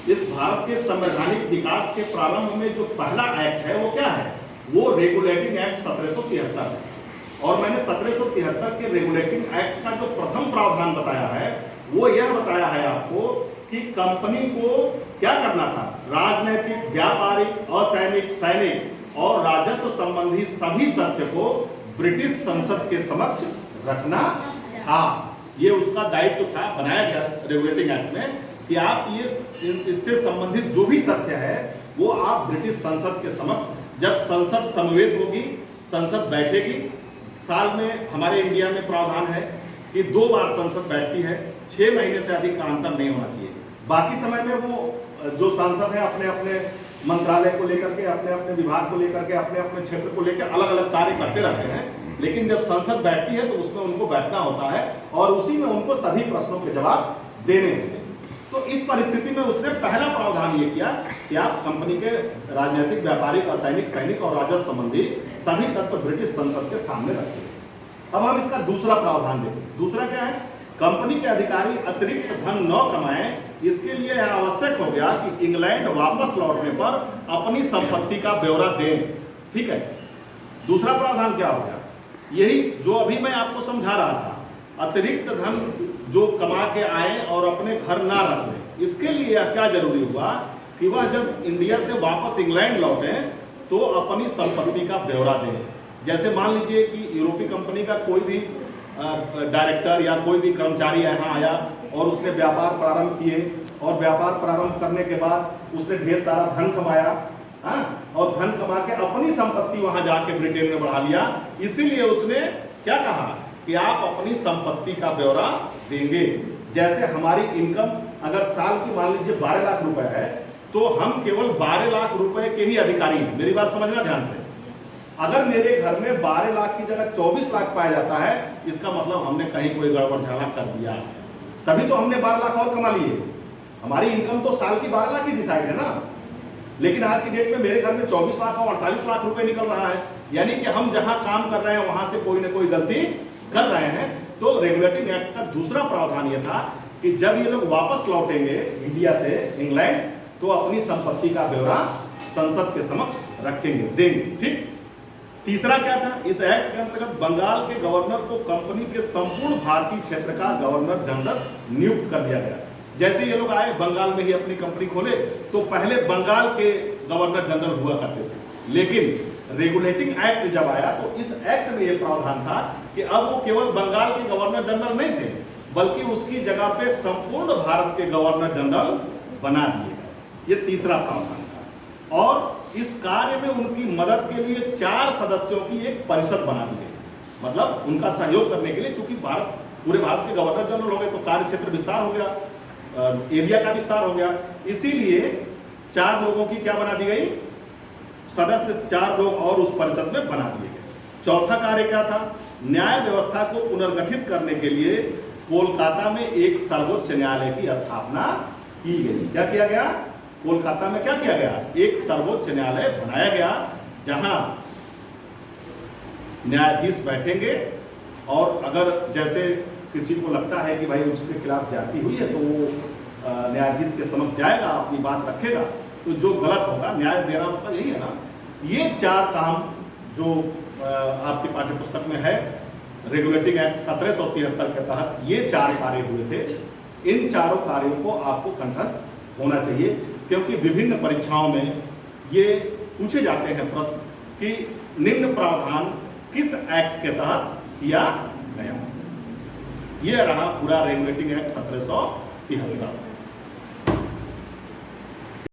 इस भारत के संवैधानिक विकास के प्रारंभ में जो पहला एक्ट है वो क्या है? वो रेगुलेटिंग एक्ट 1773 है। और मैंने 1773 के रेगुलेटिंग एक्ट का जो प्रथम प्रावधान बताया है वो यह बताया है आपको कि कंपनी को क्या करना था? राजनैतिक, व्यापारिक, असैनिक, सैनिक और राजस्व संबंधी सभी तथ्य को ब्रिटिश संसद के समक्ष रखना था। ये उसका दायित्व था, बनाया गया रेगुलेटिंग एक्ट में कि आप ये इससे संबंधित जो भी तथ्य है वो आप ब्रिटिश संसद के समक्ष, जब संसद समवेत होगी, संसद बैठेगी, साल में हमारे इंडिया में प्रावधान है कि 2 बार संसद बैठती है, 6 महीने से अधिक का अंतर नहीं होना चाहिए। बाकी समय में वो जो सांसद है अपने अपने मंत्रालय को लेकर के, अपने अपने विभाग को लेकर के, अपने अपने क्षेत्र को लेकर अलग अलग कार्य करते रहते हैं, लेकिन जब संसद बैठती है तो उसमें उनको बैठना होता है और उसी में उनको सभी प्रश्नों के जवाब देने होते हैं। तो इस परिस्थिति में उसने पहला प्रावधान ये किया कि आप कंपनी के राजनीतिक, व्यापारिक, असैनिक, सैनिक और राजस्व संबंधी सभी तत्व ब्रिटिश संसद के सामने रखते हैं। अब हम इसका दूसरा प्रावधान देखें। दूसरा क्या है? कंपनी के अधिकारी अतिरिक्त धन न कमाएं, इसके लिए यह आवश्यक हो गया कि इंग्लैंड वापस लौटने पर अपनी संपत्ति का ब्यौरा दें। ठीक है, दूसरा प्रावधान क्या हो गया? यही जो अभी मैं आपको समझा रहा था, अतिरिक्त धन जो कमा के आए और अपने घर ना रख लें, इसके लिए क्या जरूरी हुआ कि वह जब इंडिया से वापस इंग्लैंड लौटे तो अपनी संपत्ति का ब्यौरा दें। जैसे मान लीजिए कि यूरोपीय कंपनी का कोई भी डायरेक्टर या कोई भी कर्मचारी यहाँ आया और उसने व्यापार प्रारंभ किए और व्यापार प्रारंभ करने के बाद उसने ढेर सारा धन कमाया, और धन कमा के अपनी संपत्ति वहां जाके ब्रिटेन में बढ़ा लिया। इसीलिए उसने क्या कहा कि आप अपनी संपत्ति का ब्यौरा देंगे। जैसे हमारी इनकम अगर साल की मान लीजिए 12 लाख रुपए है तो हम केवल 12 लाख रुपए के ही अधिकारी हैं। मेरी बात समझना ध्यान से। अगर मेरे घर में 12 लाख की जगह 24 लाख पाया जाता है, इसका मतलब हमने कहीं कोई गड़बड़ झाला कर दिया, तभी तो हमने 12 लाख और कमा लिए। हमारी इनकम तो साल की 12 लाख ही डिसाइड है ना, लेकिन आज की डेट में मेरे घर में 24 लाख और 48 लाख रुपए निकल रहा है, यानी कि हम जहां काम कर रहे हैं वहां से कोई ना कोई गलती कर रहे हैं। तो रेगुलेटिंग एक्ट का दूसरा प्रावधान यह था कि जब ये लोग वापस लौटेंगे इंडिया से इंग्लैंड तो अपनी संपत्ति का ब्यौरा संसद के समक्ष रखेंगे, देंगे। ठीक, तीसरा क्या था? इस एक्ट के अंतर्गत बंगाल के गवर्नर को कंपनी के संपूर्ण भारतीय क्षेत्र का गवर्नर जनरल नियुक्त कर दिया गया। जैसे ये लोग आए बंगाल में ही अपनी कंपनी खोले तो पहले बंगाल के गवर्नर जनरल हुआ करते थे, लेकिन रेगुलेटिंग एक्ट जब आया तो इस एक्ट में यह प्रावधान था कि अब वो केवल बंगाल के गवर्नर जनरल नहीं थे, बल्कि उसकी जगह पे संपूर्ण भारत के गवर्नर जनरल बना दिए गए। ये तीसरा प्रावधान था। और इस कार्य में उनकी मदद के लिए 4 सदस्यों की एक परिषद बना दी गई, मतलब उनका सहयोग करने के लिए। चूंकि पूरे भारत के गवर्नर जनरल हो गए तो कार्य क्षेत्र विस्तार हो गया, एरिया का विस्तार हो गया, इसीलिए 4 लोगों की क्या बना दी गई? सदस्य 4 लोग और उस परिषद में बना दिए गए। चौथा कार्य क्या था? न्याय व्यवस्था को पुनर्गठित करने के लिए कोलकाता में एक सर्वोच्च न्यायालय की स्थापना की गई। क्या किया गया? कोलकाता में क्या किया गया? एक सर्वोच्च न्यायालय बनाया गया जहां न्यायाधीश बैठेंगे और अगर जैसे किसी को लगता है कि भाई उसके खिलाफ ज्यादती हुई है तो वो न्यायाधीश के समक्ष जाएगा, अपनी बात रखेगा, तो जो गलत होगा न्याय देना, मतलब यही है ना। ये 4 काम जो आपकी पाठ्य पुस्तक में है, रेगुलेटिंग एक्ट 1773 के तहत ये 4 कार्य हुए थे। इन चारों कार्यों को आपको कंठस्थ होना चाहिए, क्योंकि विभिन्न परीक्षाओं में ये पूछे जाते हैं प्रश्न कि निम्न प्रावधान किस एक्ट के तहत किया गया। यह रहा पूरा रेगुलेटिंग एक्ट 1773।